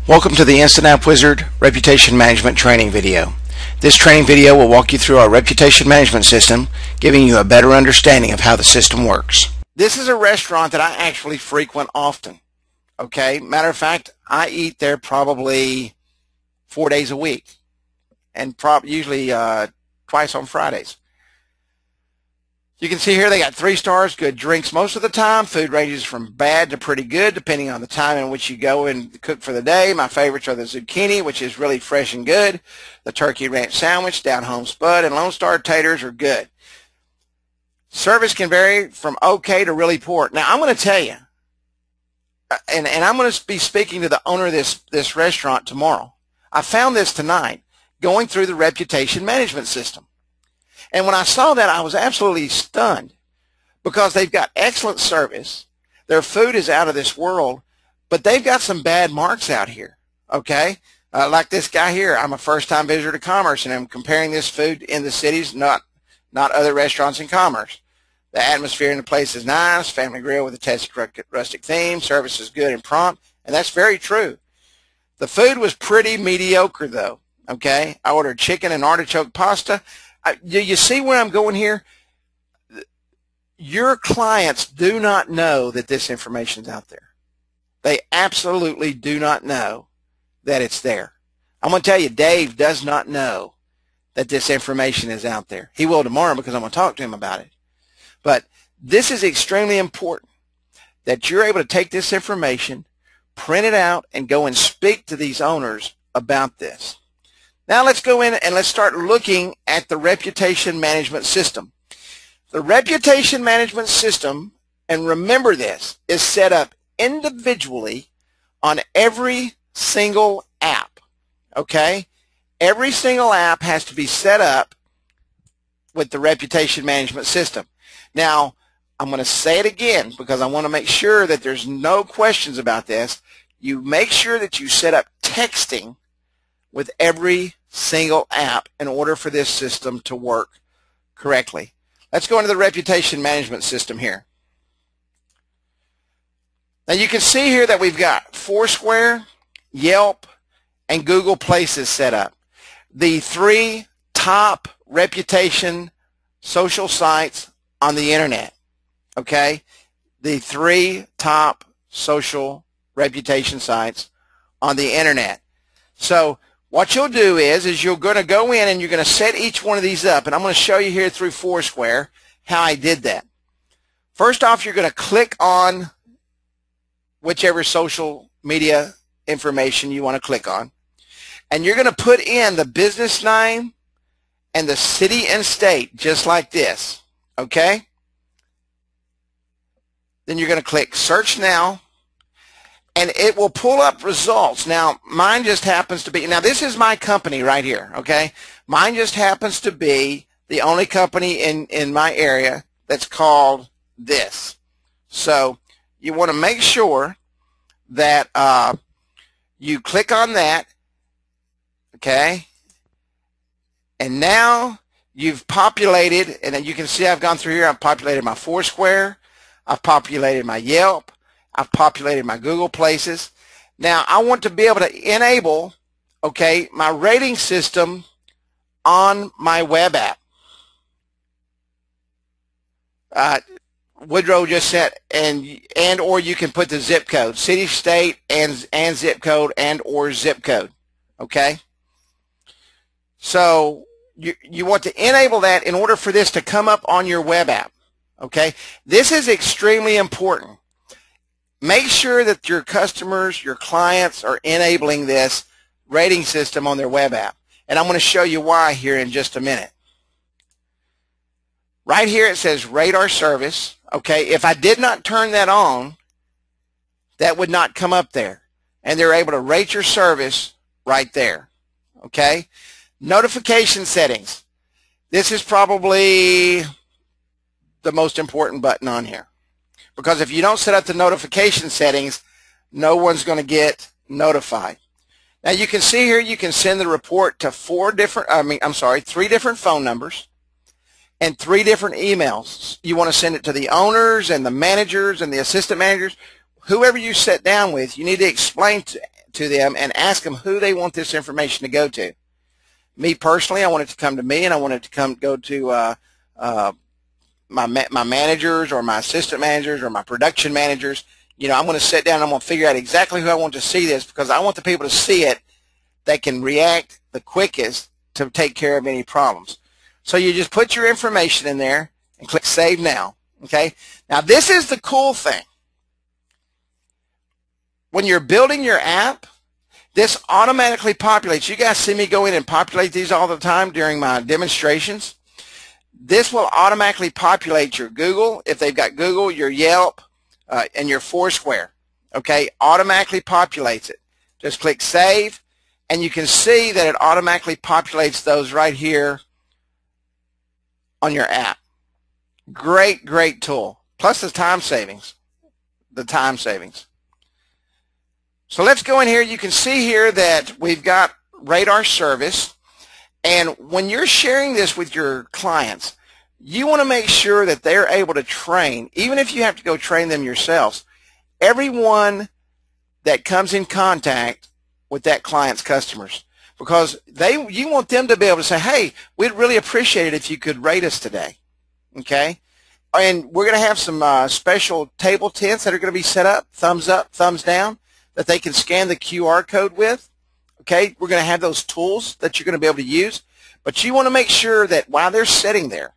Welcome to the Instant App Wizard Reputation Management Training video. This training video will walk you through our reputation management system, giving you a better understanding of how the system works. This is a restaurant that I actually frequent often. Okay, matter of fact, I eat there probably 4 days a week, and usually twice on Fridays. You can see here they got 3 stars, good drinks most of the time. Food ranges from bad to pretty good depending on the time in which you go and cook for the day. My favorites are the zucchini, which is really fresh and good. The turkey ranch sandwich, down home spud, and Lone Star taters are good. Service can vary from okay to really poor. Now I'm going to tell you, and I'm going to be speaking to the owner of this restaurant tomorrow. I found this tonight going through the reputation management system. And when I saw that, I was absolutely stunned because they've got excellent service. Their food is out of this world, but they've got some bad marks out here, okay? Like this guy here, I'm a first-time visitor to Commerce, and I'm comparing this food in the cities, not other restaurants in Commerce. The atmosphere in the place is nice, family grill with a tasty rustic theme, service is good and prompt, and that's very true. The food was pretty mediocre, though, okay? I ordered chicken and artichoke pasta. Do you see where I'm going here? Your clients do not know that this information is out there. They absolutely do not know that it's there. I'm going to tell you, Dave does not know that this information is out there. He will tomorrow because I'm going to talk to him about it. But this is extremely important that you're able to take this information, print it out, and go and speak to these owners about this. Now let's go in and let's start looking at the reputation management system. The reputation management system, and remember this, is set up individually on every single app, okay? Every single app has to be set up with the reputation management system. Now, I'm going to say it again because I want to make sure that there's no questions about this. You make sure that you set up texting with every single app in order for this system to work correctly. Let's go into the reputation management system here. Now you can see here that we've got Foursquare, Yelp, and Google Places set up. The 3 top reputation social sites on the internet. Okay? The 3 top social reputation sites on the internet. So what you'll do is you're going to go in and you're going to set each one of these up, and I'm going to show you here through Foursquare how I did that. First off, you're going to click on whichever social media information you want to click on, and you're going to put in the business name and the city and state just like this, okay? Then you're going to click Search Now, and it will pull up results. Now, mine just happens to be, now this is my company right here, okay? Mine just happens to be the only company in my area that's called this. So you want to make sure that you click on that, okay? And now you've populated, and then you can see I've gone through here, I've populated my Foursquare, I've populated my Yelp, I've populated my Google Places. Now I want to be able to enable, okay, my rating system on my web app. Woodrow just said, and or you can put the zip code, city, state, and zip code, and or zip code. Okay. So you want to enable that in order for this to come up on your web app. Okay. This is extremely important. Make sure that your customers, your clients are enabling this rating system on their web app. And I'm going to show you why here in just a minute. Right here it says rate our service. Okay, if I did not turn that on, that would not come up there. And they're able to rate your service right there. Okay, notification settings. This is probably the most important button on here. Because if you don't set up the notification settings, no one's going to get notified. Now you can see here you can send the report to 3 different phone numbers and 3 different emails. You want to send it to the owners and the managers and the assistant managers, whoever you sit down with. You need to explain to them and ask them who they want this information to go to. Me personally, I want it to come to me, and I want it to go to my managers or my assistant managers or my production managers. You know, I'm going to sit down and I'm going to figure out exactly who I want to see this, because I want the people to see it that can react the quickest to take care of any problems. So you just put your information in there and click Save Now. Okay. Now this is the cool thing. When you're building your app, this automatically populates. You guys see me go in and populate these all the time during my demonstrations. This will automatically populate your Google, if they've got Google, your Yelp, and your Foursquare. Okay, automatically populates it. Just click Save, and you can see that it automatically populates those right here on your app. Great, great tool. Plus the time savings. So let's go in here. You can see here that we've got Radar Service. And when you're sharing this with your clients, you want to make sure that they're able to train, even if you have to go train them yourselves, everyone that comes in contact with that client's customers. Because you want them to be able to say, hey, we'd really appreciate it if you could rate us today. Okay? And we're going to have some special table tents that are going to be set up, thumbs up, thumbs down, that they can scan the QR code with. Okay, we're going to have those tools that you're going to be able to use, but you want to make sure that while they're sitting there,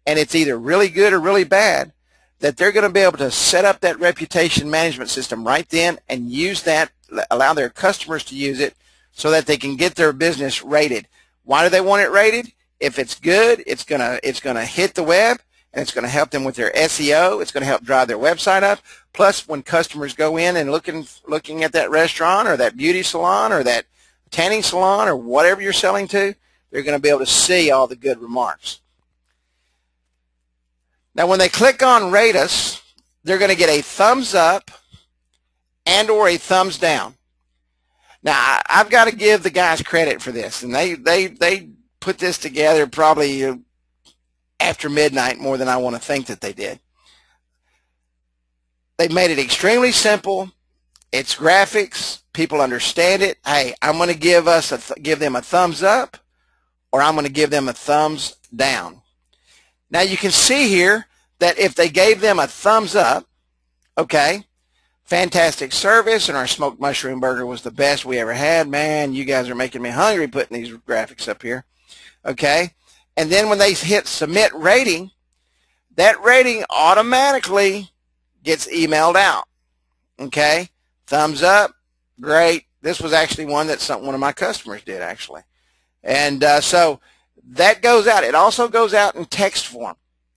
and it's either really good or really bad, that they're going to be able to set up that reputation management system right then and use that, allow their customers to use it so that they can get their business rated. Why do they want it rated? If it's good, it's going to hit the web, and it's going to help them with their SEO. It's going to help drive their website up. Plus, when customers go in and looking at that restaurant or that beauty salon or that tanning salon or whatever you're selling to, they're going to be able to see all the good remarks. Now, when they click on Rate Us, they're going to get a thumbs up and or a thumbs down. Now, I've got to give the guys credit for this, and they put this together probably after midnight more than I want to think that they did. They've made it extremely simple. It's graphics. People understand it. Hey, I'm going to give them a thumbs up, or I'm going to give them a thumbs down. Now you can see here that if they gave them a thumbs up, okay, fantastic service, and our smoked mushroom burger was the best we ever had. Man, you guys are making me hungry putting these graphics up here. Okay, and then when they hit submit rating, that rating automatically gets emailed out. Okay, thumbs up, great. This was actually one that one of my customers did actually. And so that goes out. It also goes out in text form.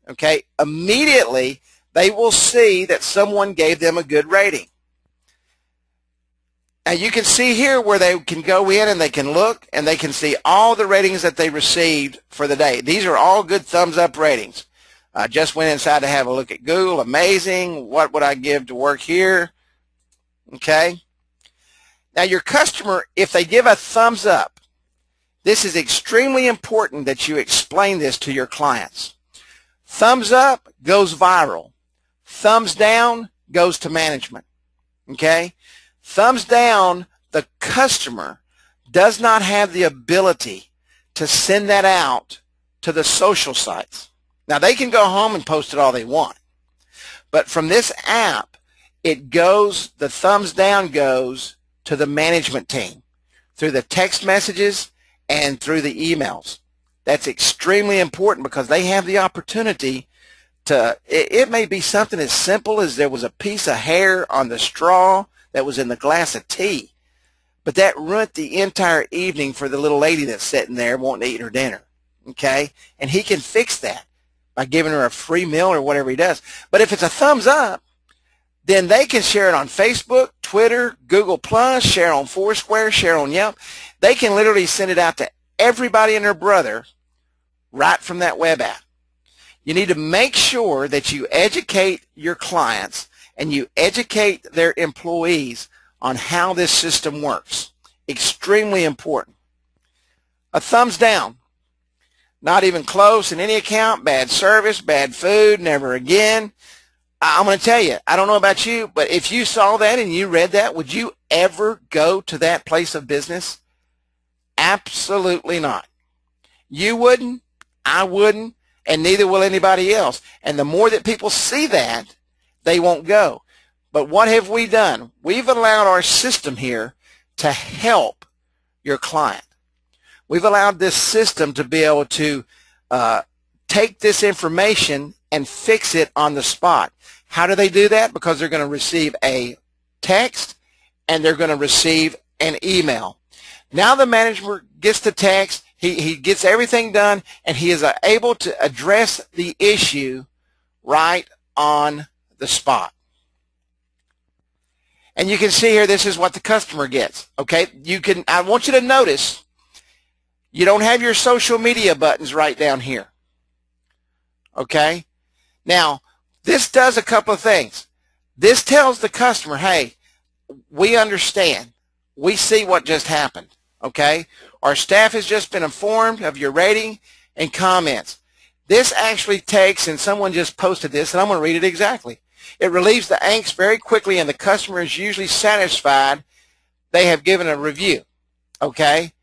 Okay, immediately they will see that someone gave them a good rating. Now you can see here where they can go in and they can look and they can see all the ratings that they received for the day. These are all good thumbs up ratings. I just went inside to have a look at Google. Amazing. What would I give to work here? Okay. Now your customer, if they give a thumbs up, this is extremely important that you explain this to your clients. Thumbs up goes viral. Thumbs down goes to management. Okay? Thumbs down, the customer does not have the ability to send that out to the social sites. Now they can go home and post it all they want. But from this app, the thumbs down goes to the management team through the text messages and through the emails. That's extremely important because they have the opportunity to, it may be something as simple as there was a piece of hair on the straw that was in the glass of tea, but that ruined the entire evening for the little lady that's sitting there wanting to eat her dinner. Okay? And he can fix that by giving her a free meal or whatever he does. But if it's a thumbs up, then they can share it on Facebook, Twitter, Google+, share on Foursquare, share on Yelp. They can literally send it out to everybody and their brother right from that web app. You need to make sure that you educate your clients and you educate their employees on how this system works. Extremely important. A thumbs down. Not even close in any account, bad service, bad food, never again. I'm going to tell you, I don't know about you, but if you saw that and you read that, would you ever go to that place of business? Absolutely not. You wouldn't, I wouldn't, and neither will anybody else. And the more that people see that, they won't go. But what have we done? We've allowed our system here to help your client. We've allowed this system to be able to take this information and fix it on the spot. How do they do that? Because they're going to receive a text and they're going to receive an email. Now the manager gets the text, he gets everything done, and he is able to address the issue right on the spot. And you can see here, this is what the customer gets. Okay, I want you to notice, you don't have your social media buttons right down here. Okay, now this does a couple of things. This tells the customer, hey, we understand. We see what just happened. Okay, our staff has just been informed of your rating and comments. This actually takes, and someone just posted this, and I'm going to read it exactly. It relieves the angst very quickly, and the customer is usually satisfied they have given a review. Okay,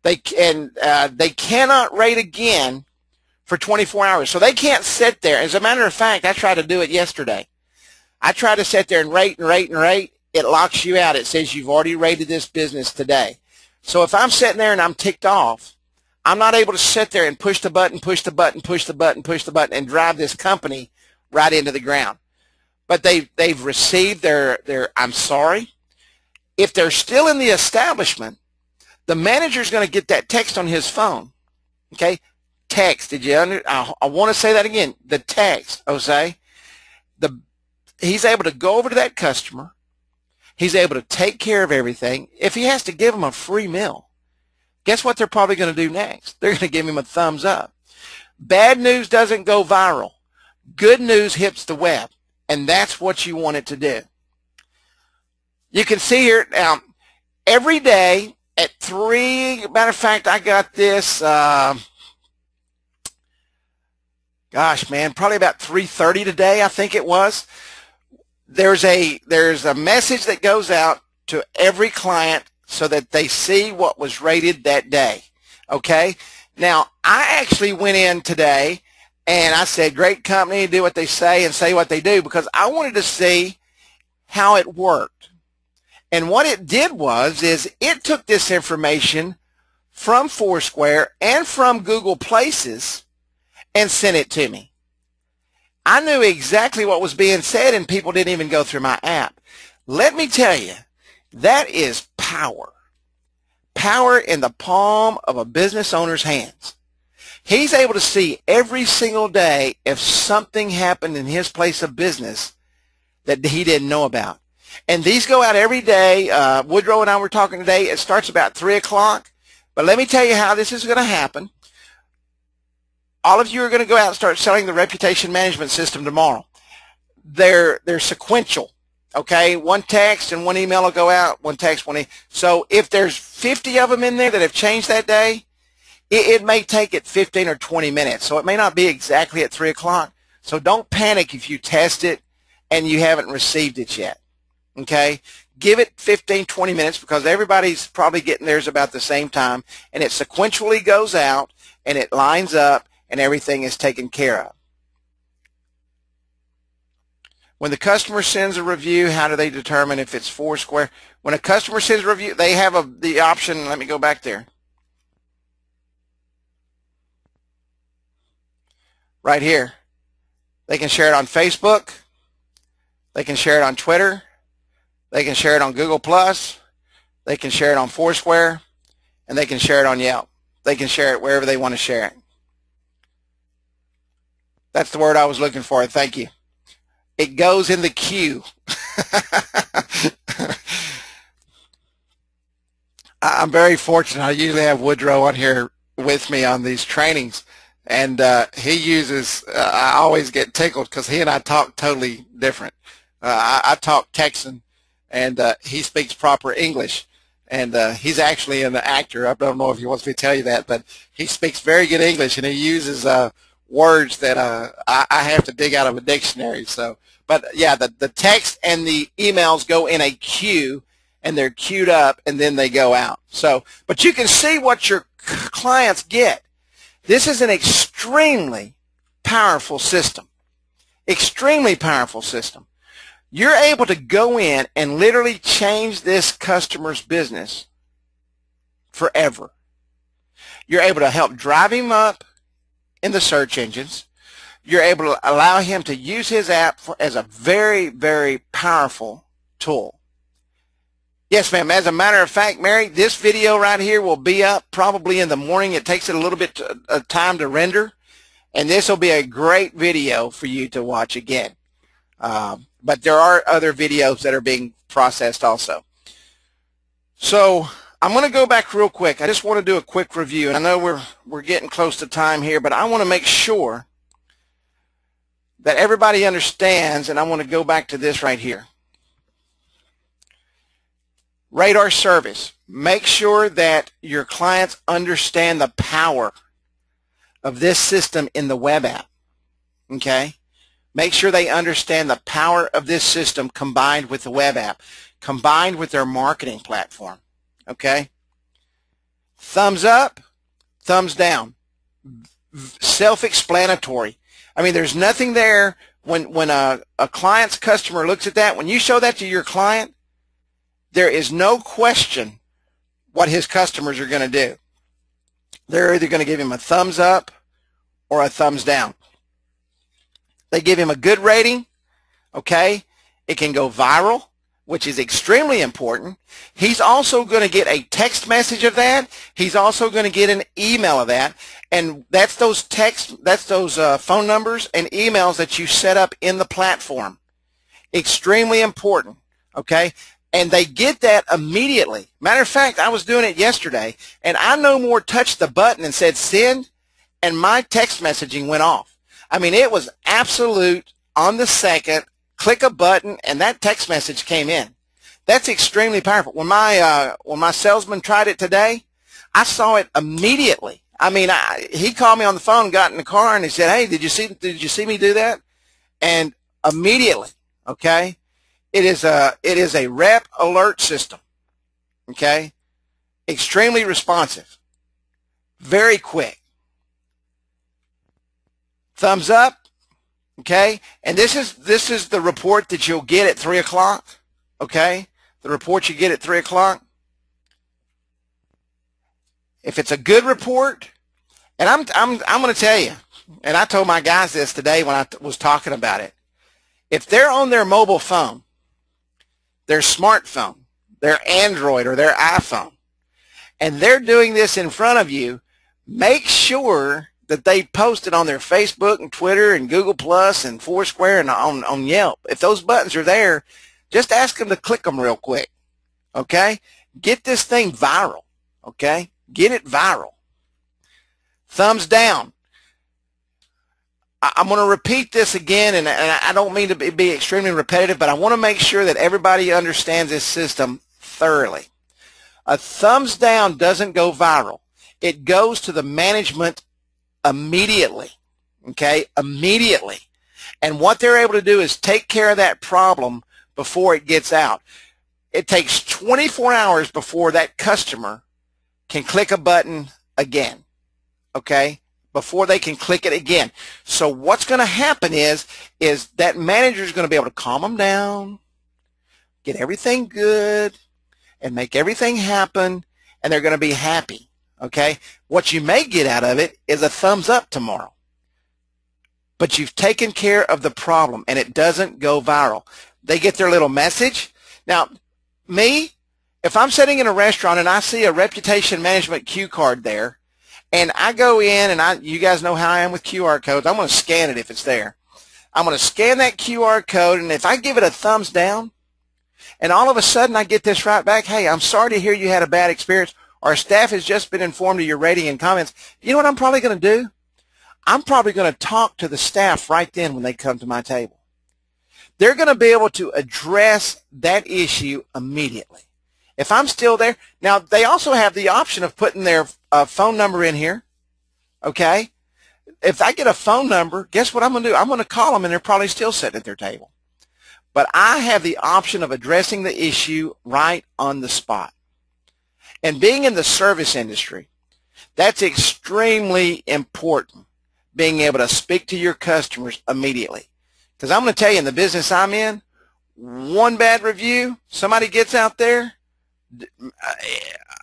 they cannot rate again for 24 hours. So they can't sit there. As a matter of fact, I tried to do it yesterday. I tried to sit there and rate and rate and rate. It locks you out. It says you've already rated this business today. So if I'm sitting there and I'm ticked off, I'm not able to sit there and push the button, push the button, push the button, push the button, and drive this company right into the ground. But they've received their I'm sorry. If they're still in the establishment, the manager's going to get that text on his phone. Okay? Text. Did you I want to say that again. The text, Jose. He's able to go over to that customer. He's able to take care of everything. If he has to give him a free meal, guess what they're probably going to do next? They're going to give him a thumbs up. Bad news doesn't go viral. Good news hits the web, and that's what you want it to do. You can see here now, every day at 3, matter of fact, I got this, gosh, man, probably about 3:30 today, I think it was. There's a message that goes out to every client so that they see what was rated that day. Okay? Now, I actually went in today and I said, great company, do what they say and say what they do, because I wanted to see how it worked. And what it did is it took this information from Foursquare and from Google Places and sent it to me. I knew exactly what was being said, and people didn't even go through my app. Let me tell you, that is power. Power in the palm of a business owner's hands. He's able to see every single day if something happened in his place of business that he didn't know about. And these go out every day. Woodrow and I were talking today. It starts about 3 o'clock. But let me tell you how this is going to happen. All of you are going to go out and start selling the reputation management system tomorrow. They're sequential, okay? One text and one email will go out, one text, one email. So if there's 50 of them in there that have changed that day, it may take it 15 or 20 minutes. So it may not be exactly at 3 o'clock. So don't panic if you test it and you haven't received it yet, okay? Give it 15, 20 minutes because everybody's probably getting theirs about the same time, and it sequentially goes out and it lines up, and everything is taken care of. When the customer sends a review, how do they determine if it's Foursquare? When a customer sends a review, they have the option, let me go back there. Right here. They can share it on Facebook. They can share it on Twitter. They can share it on Google+. They can share it on Foursquare. And they can share it on Yelp. They can share it wherever they want to share it. That's the word I was looking for. Thank you. It goes in the queue. I'm very fortunate. I usually have Woodrow on here with me on these trainings, and he uses, I always get tickled because he and I talk totally different. I talk Texan, and he speaks proper English, and he's actually an actor. I don't know if he wants me to tell you that, but he speaks very good English, and he uses words that I have to dig out of a dictionary. So, but yeah, the text and the emails go in a queue, and they're queued up, and then they go out. So, but you can see what your clients get. This is an extremely powerful system. Extremely powerful system. You're able to go in and literally change this customer's business forever. You're able to help drive him up in the search engines. You're able to allow him to use his app as a very, very powerful tool. Yes, ma'am. As a matter of fact, Mary, this video right here will be up probably in the morning. It takes it a little bit of time to render, and this will be a great video for you to watch again. But there are other videos that are being processed also. So I'm going to go back real quick. I just want to do a quick review, and I know we're getting close to time here, but I want to make sure that everybody understands, and I want to go back to this right here. Radar service. Make sure that your clients understand the power of this system in the web app. Okay? Make sure they understand the power of this system combined with the web app, combined with their marketing platform. Okay? Thumbs up, thumbs down. Self-explanatory. I mean, there's nothing there when a client's customer looks at that. When you show that to your client, there is no question what his customers are going to do. They're either going to give him a thumbs up or a thumbs down. They give him a good rating, okay? It can go viral, which is extremely important. He's also going to get a text message of that. He's also going to get an email of that. And that's those phone numbers and emails that you set up in the platform. Extremely important, okay? And they get that immediately. Matter of fact, I was doing it yesterday, and I no more touched the button and said send, and my text messaging went off. I mean, it was absolute on the second, click a button, and that text message came in. That's extremely powerful. When my salesman tried it today, I saw it immediately. I mean, he called me on the phone, got in the car, and he said, "Hey, did you see me do that?" And immediately, okay. It is a rep alert system, okay? Extremely responsive, very quick. Thumbs up, okay? And this is the report that you'll get at 3 o'clock, okay? The report you get at 3 o'clock. If it's a good report, and I'm going to tell you, and I told my guys this today when I was talking about it. If they're on their mobile phone, their smartphone, their Android or their iPhone, and they're doing this in front of you, make sure that they post it on their Facebook and Twitter and Google Plus and Foursquare and on Yelp. If those buttons are there, just ask them to click them real quick, okay? Get this thing viral, okay? Get it viral. Thumbs down. I'm going to repeat this again, and I don't mean to be extremely repetitive, but I want to make sure that everybody understands this system thoroughly. A thumbs down doesn't go viral. It goes to the management immediately, okay, immediately. And what they're able to do is take care of that problem before it gets out. It takes 24 hours before that customer can click a button again, okay? Before they can click it again. So what's going to happen is that manager is going to be able to calm them down, get everything good, and make everything happen, and they're going to be happy, okay? What you may get out of it is a thumbs up tomorrow. But you've taken care of the problem, and it doesn't go viral. They get their little message. Now, me, if I'm sitting in a restaurant and I see a reputation management cue card there, and I go in, and you guys know how I am with QR codes. I'm going to scan it if it's there. I'm going to scan that QR code, and if I give it a thumbs down, and all of a sudden I get this right back, hey, I'm sorry to hear you had a bad experience. Our staff has just been informed of your rating and comments. You know what I'm probably going to do? I'm probably going to talk to the staff right then when they come to my table. They're going to be able to address that issue immediately. If I'm still there, now they also have the option of putting their phone number in here, okay? If I get a phone number, guess what I'm going to do? I'm going to call them, and they're probably still sitting at their table. but I have the option of addressing the issue right on the spot. And being in the service industry, that's extremely important, being able to speak to your customers immediately. Because I'm going to tell you, in the business I'm in, one bad review, somebody gets out there,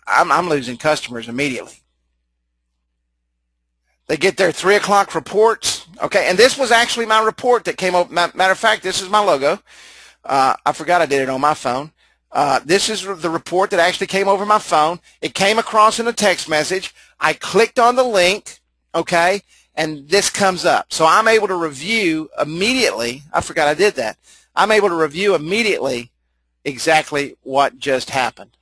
I'm losing customers immediately. They get their 3 o'clock reports, okay, and this was actually my report that came over. Matter of fact, this is my logo. I forgot I did it on my phone. This is the report that actually came over my phone. It came across in a text message. I clicked on the link, okay, and this comes up. So I'm able to review immediately. I forgot I did that. I'm able to review immediately exactly what just happened.